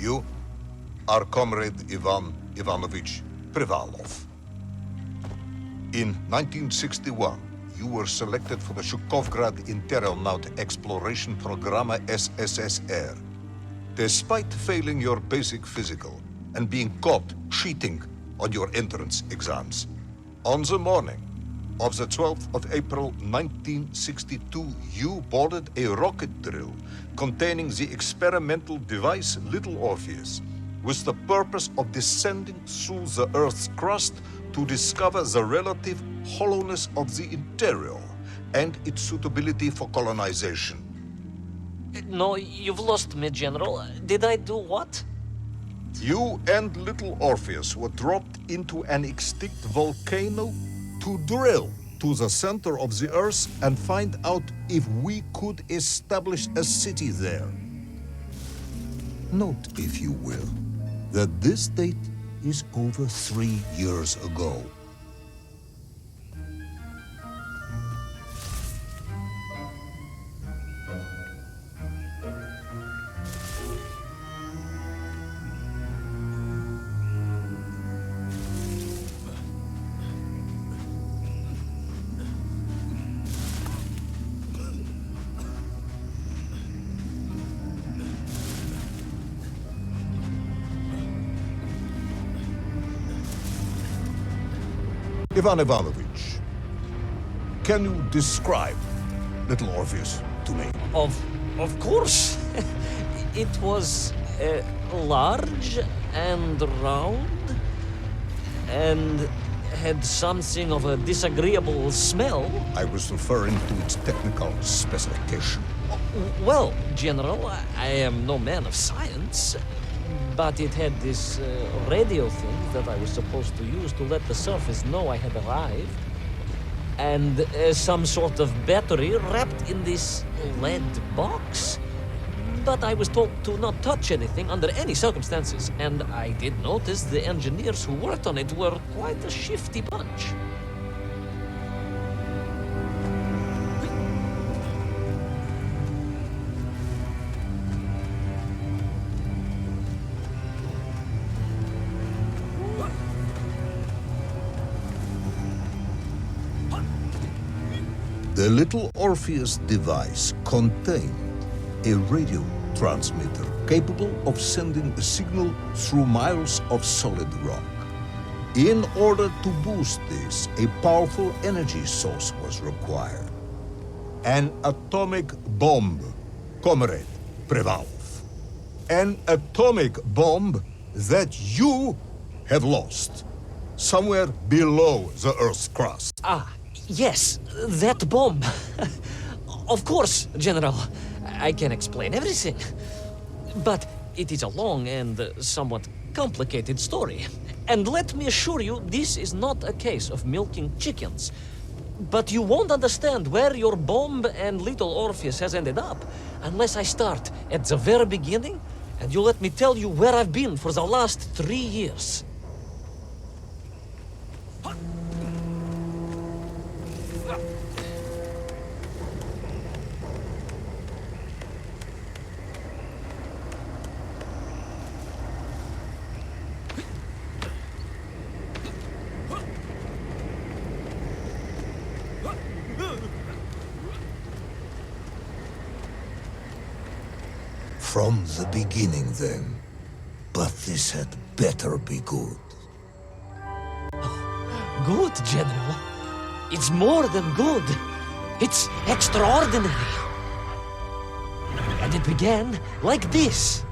You are Comrade Ivan Ivanovich Privalov. In 1961, you were selected for the Shukovgrad Internaut Exploration Program SSSR. Despite failing your basic physical and being caught cheating on your entrance exams, on the morning of the 12th of April 1962, you boarded a rocket drill containing the experimental device Little Orpheus, with the purpose of descending through the Earth's crust to discover the relative hollowness of the interior and its suitability for colonization. No, you've lost me, General. Did I do what? You and Little Orpheus were dropped into an extinct volcano to drill to the center of the Earth and find out if we could establish a city there. Note, if you will, that this date is over 3 years ago. Ivan Ivanovich, can you describe Little Orpheus to me? Of course. It was large and round and had something of a disagreeable smell. I was referring to its technical specification. Well, General, I am no man of science, but it had this radio thing that I was supposed to use to let the surface know I had arrived, and some sort of battery wrapped in this lead box. But I was told to not touch anything under any circumstances, and I did notice the engineers who worked on it were quite a shifty bunch. The Little Orpheus device contained a radio transmitter capable of sending a signal through miles of solid rock. In order to boost this, a powerful energy source was required. An atomic bomb, Comrade Privalov. An atomic bomb that you have lost somewhere below the Earth's crust. Ah, yes, that bomb. Of course, General. I can explain everything. But it is a long and somewhat complicated story. And let me assure you, this is not a case of milking chickens. But you won't understand where your bomb and Little Orpheus has ended up unless I start at the very beginning and you let me tell you where I've been for the last 3 years. From the beginning, then. But this had better be good. Good, General. It's more than good. It's extraordinary. And it began like this.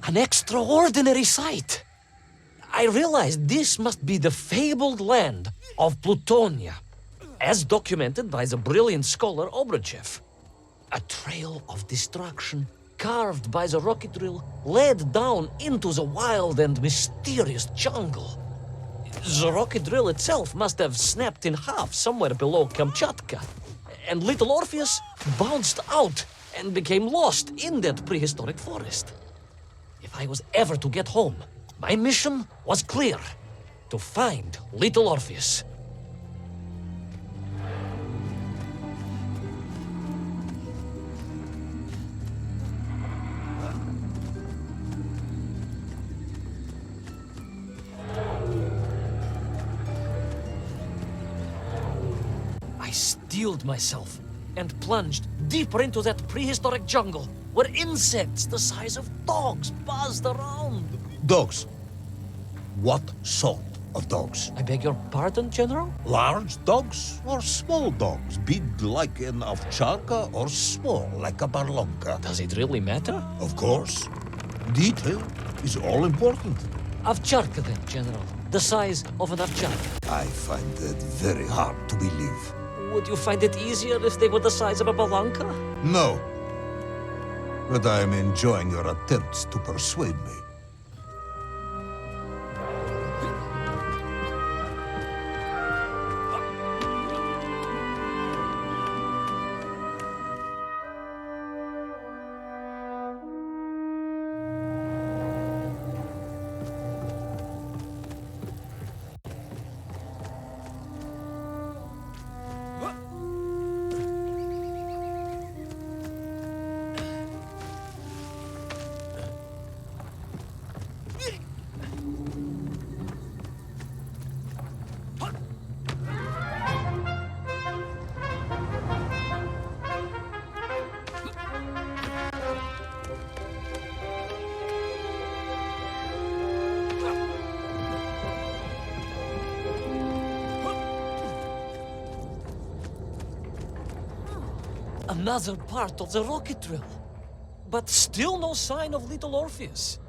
An extraordinary sight. I realized this must be the fabled land of Plutonia, as documented by the brilliant scholar Obrochev. A trail of destruction carved by the rocket drill led down into the wild and mysterious jungle. The rocket drill itself must have snapped in half somewhere below Kamchatka, and little Orpheus bounced out and became lost in that prehistoric forest. If I was ever to get home, my mission was clear: to find little Orpheus. I steeled myself and plunged deeper into that prehistoric jungle where insects the size of dogs buzzed around. Dogs. What sort of dogs? I beg your pardon, General? Large dogs or small dogs? Big like an ovcharka or small like a barlonka? Does it really matter? Of course. Detail is all important. Ovcharka then, General. The size of an ovcharka. I find that very hard to believe. Would you find it easier if they were the size of a balanka? No. But I am enjoying your attempts to persuade me. Another part of the rocket drill. But still no sign of little Orpheus.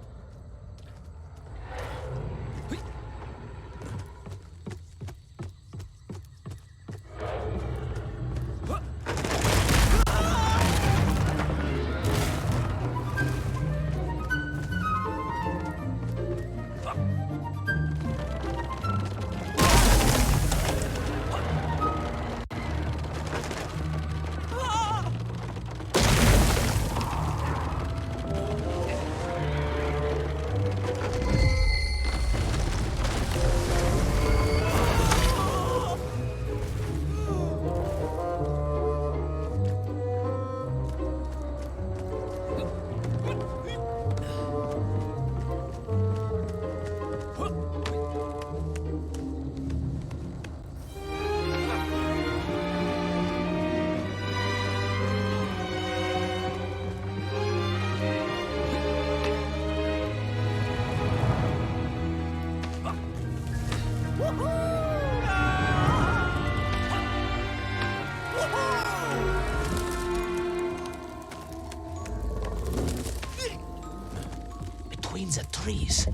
Between the trees,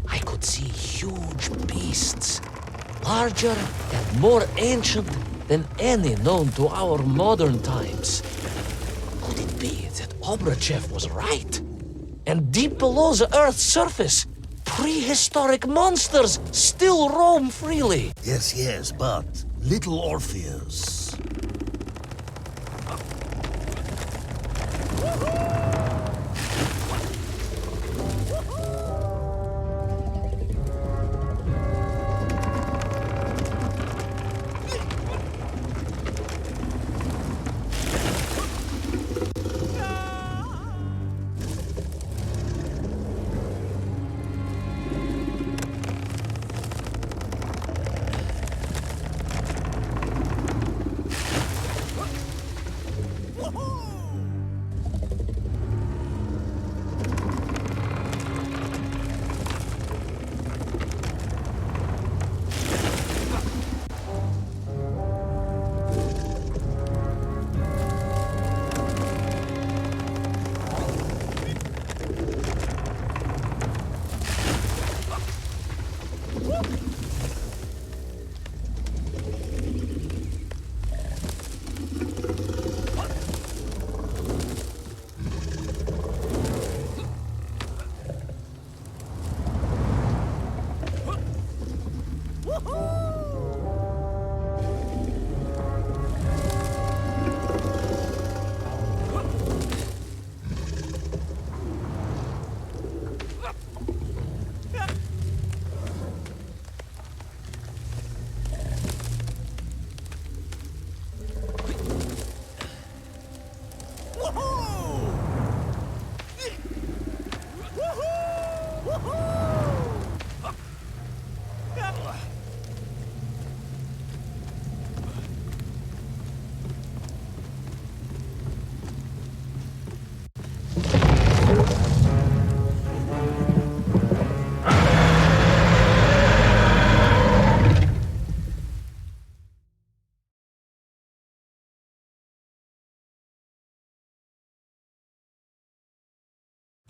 I could see huge beasts, larger and more ancient than any known to our modern times. Could it be that Obrochev was right? And deep below the Earth's surface, prehistoric monsters still roam freely. Yes, but little Orpheus.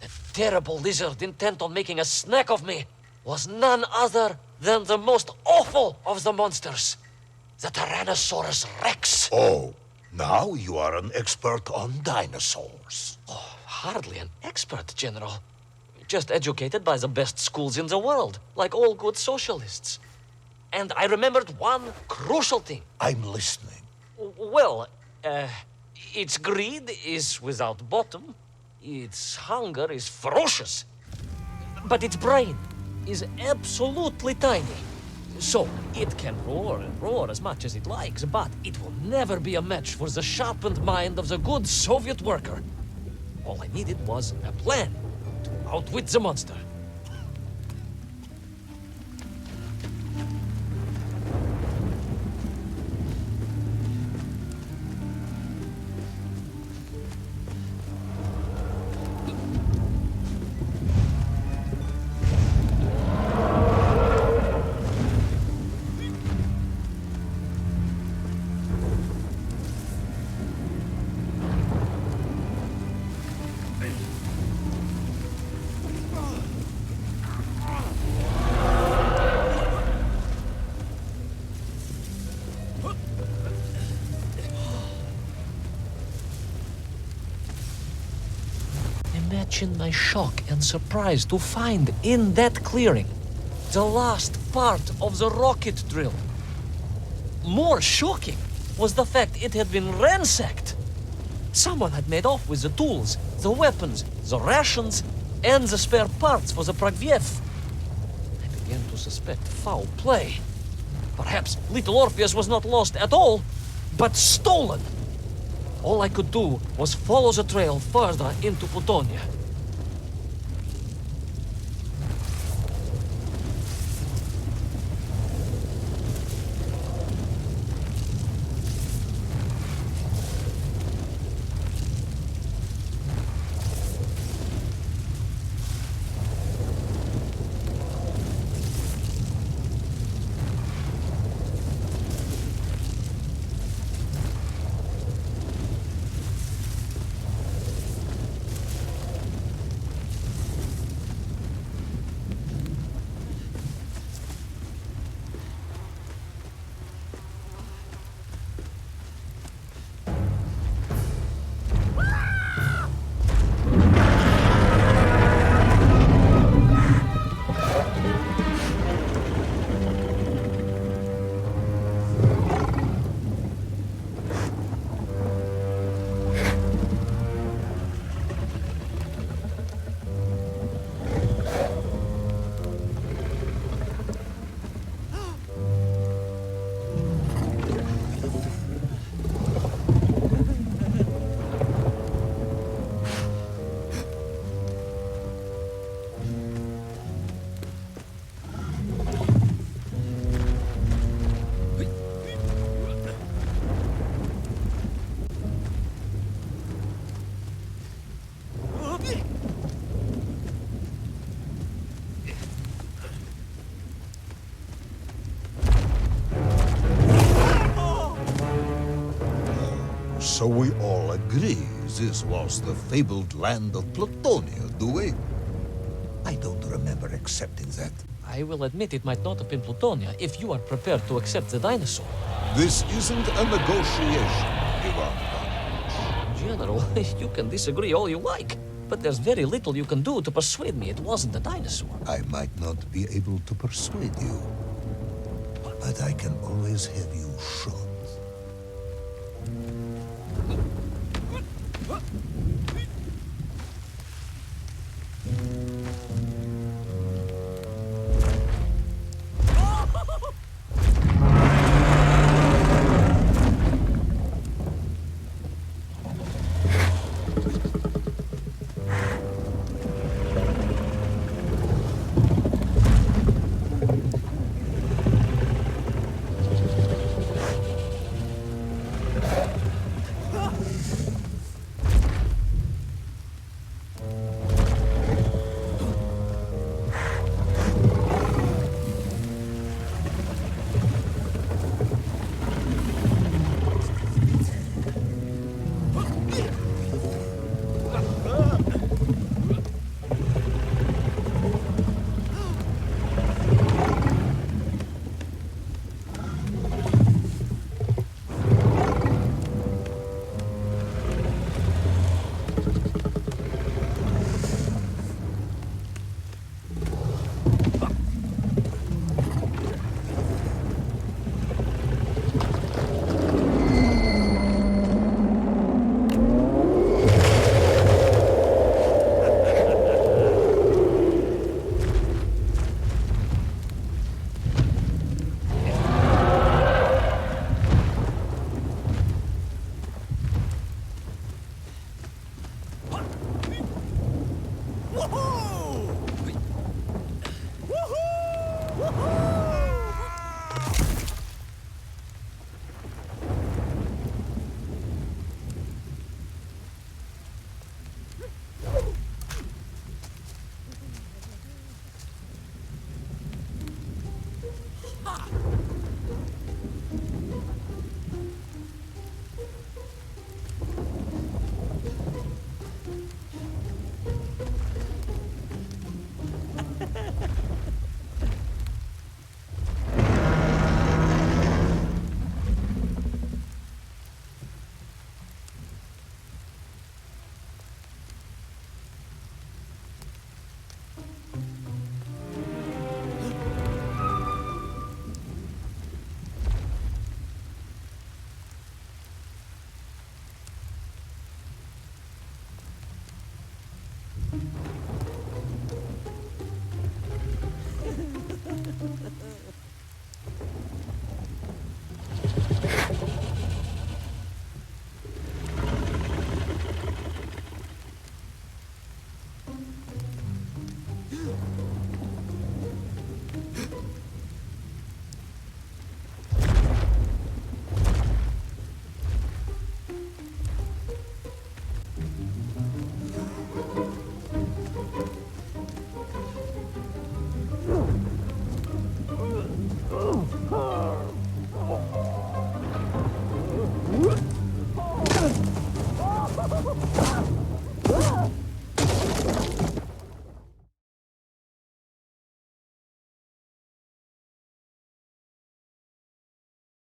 The terrible lizard intent on making a snack of me was none other than the most awful of the monsters, the Tyrannosaurus Rex. Oh, now you are an expert on dinosaurs. Oh, hardly an expert, General. Just educated by the best schools in the world, like all good socialists. And I remembered one crucial thing. I'm listening. Well, its greed is without bottom, its hunger is ferocious, but its brain is absolutely tiny. So, it can roar and roar as much as it likes, but it will never be a match for the sharpened mind of the good Soviet worker. All I needed was a plan to outwit the monster. Imagine my shock and surprise to find in that clearing the last part of the rocket drill. More shocking was the fact it had been ransacked. Someone had made off with the tools, the weapons, the rations, and the spare parts for the Pragviev. I began to suspect foul play. Perhaps little Orpheus was not lost at all, but stolen. All I could do was follow the trail further into Plutonia. So we all agree this was the fabled land of Plutonia, do we? I don't remember accepting that. I will admit it might not have been Plutonia if you are prepared to accept the dinosaur. This isn't a negotiation, Ivan. General, you can disagree all you like, but there's very little you can do to persuade me it wasn't a dinosaur. I might not be able to persuade you, but I can always have you shot.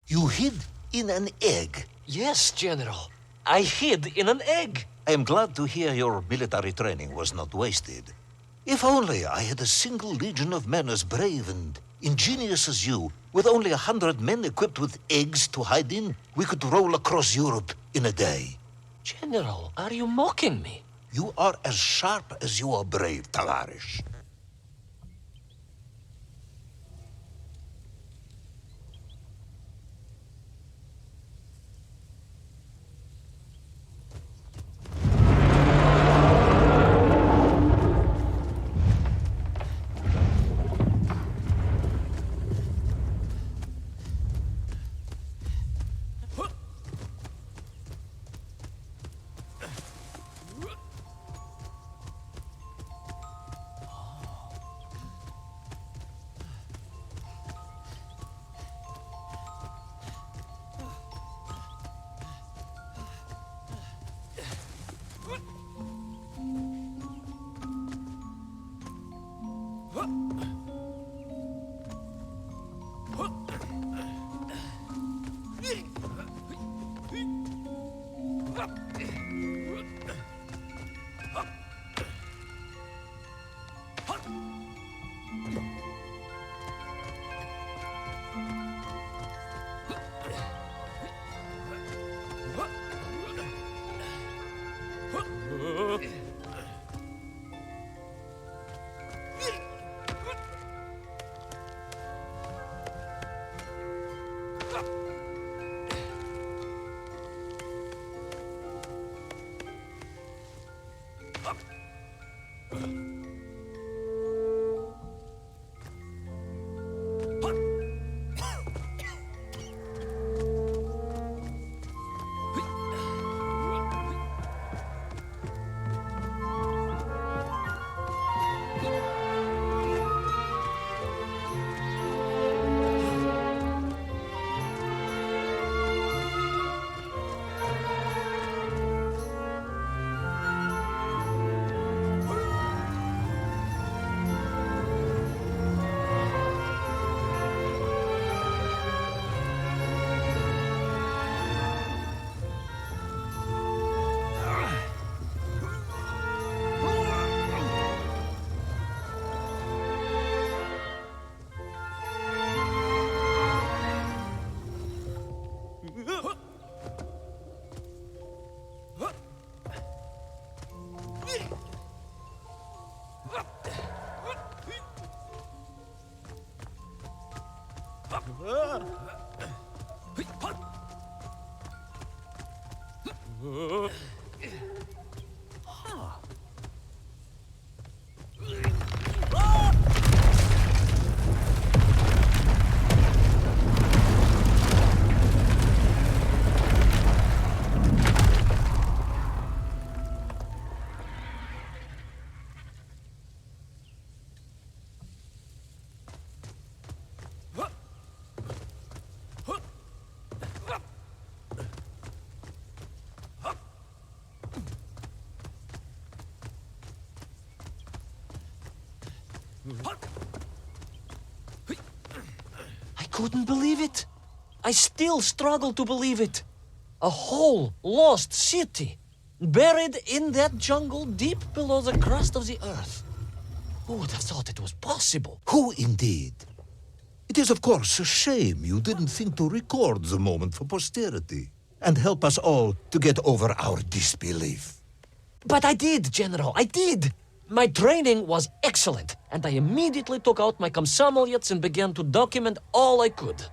You hid in an egg. Yes, General. I hid in an egg. I am glad to hear your military training was not wasted. If only I had a single legion of men as brave and ingenious as you, with only 100 men equipped with eggs to hide in, we could roll across Europe in a day. General, are you mocking me? You are as sharp as you are brave, Tavarish. I couldn't believe it. I still struggle to believe it. A whole lost city, buried in that jungle deep below the crust of the earth. Who would have thought it was possible? Who indeed? It is, of course, a shame you didn't think to record the moment for posterity and help us all to get over our disbelief. But I did, General, I did. My training was excellent, and I immediately took out my komsomolets and began to document all I could.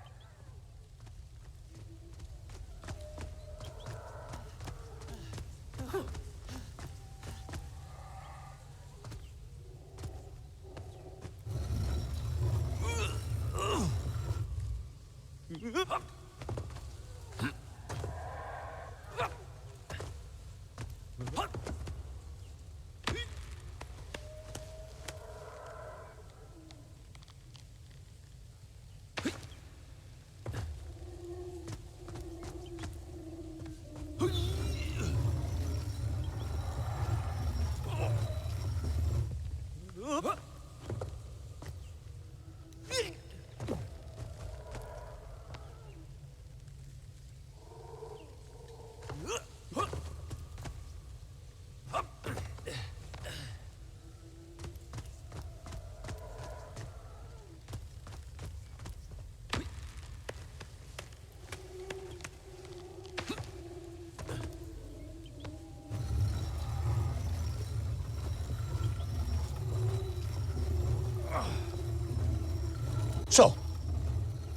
So,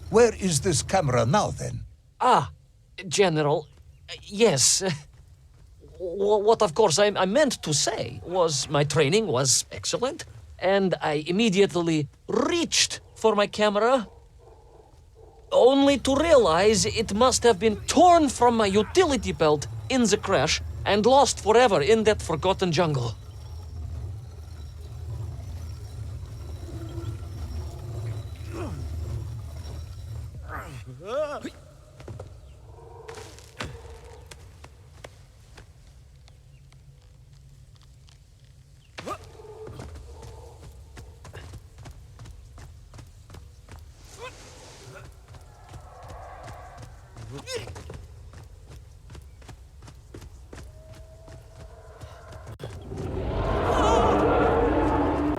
where is this camera now, then? Ah, General, yes. What, of course, I meant to say was my training was excellent, and I immediately reached for my camera, only to realize it must have been torn from my utility belt in the crash and lost forever in that forgotten jungle.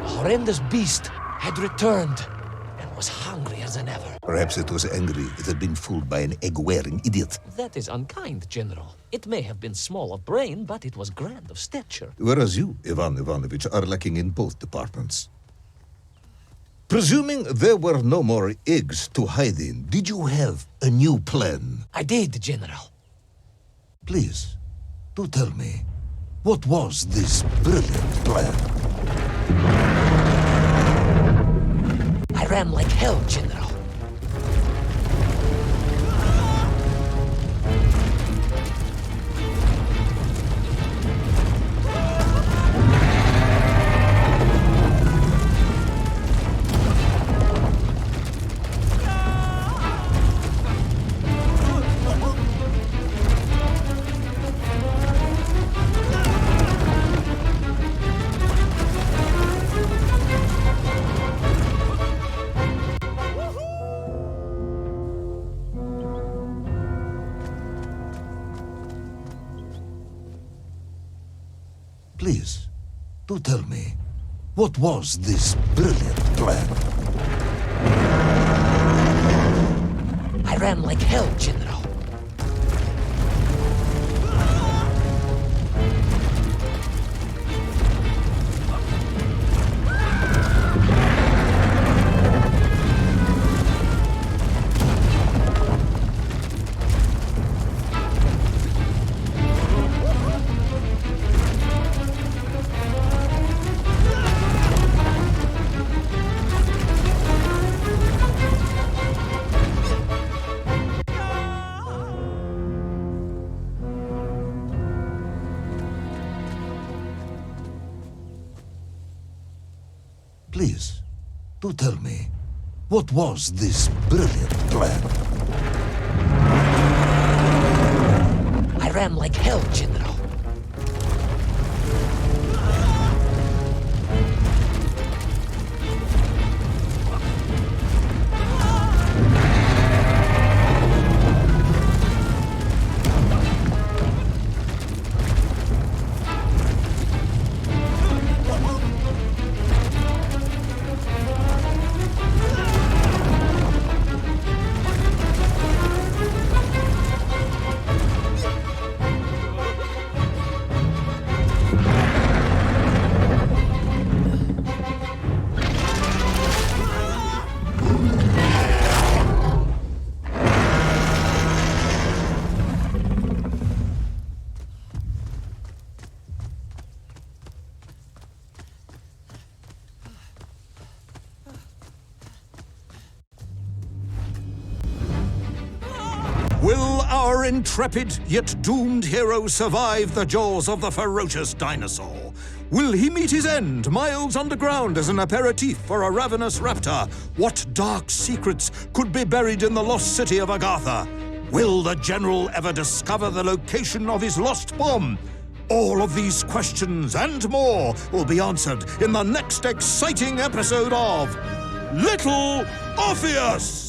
Horrendous beast had returned and was hungrier than ever. Perhaps it was angry it had been fooled by an egg-wearing idiot. That is unkind, General. It may have been small of brain, but it was grand of stature. Whereas you, Ivan Ivanovich, are lacking in both departments. Presuming there were no more eggs to hide in, did you have a new plan? I did, General. Please, do tell me, what was this brilliant plan? I ran like hell, General. Please, do tell me, what was this brilliant plan? I ran like hell, General. Please, do tell me, what was this brilliant plan? I ran like hell, General. Will our intrepid yet doomed hero survive the jaws of the ferocious dinosaur? Will he meet his end miles underground as an aperitif for a ravenous raptor? What dark secrets could be buried in the lost city of Agartha? Will the general ever discover the location of his lost bomb? All of these questions and more will be answered in the next exciting episode of Little Orpheus!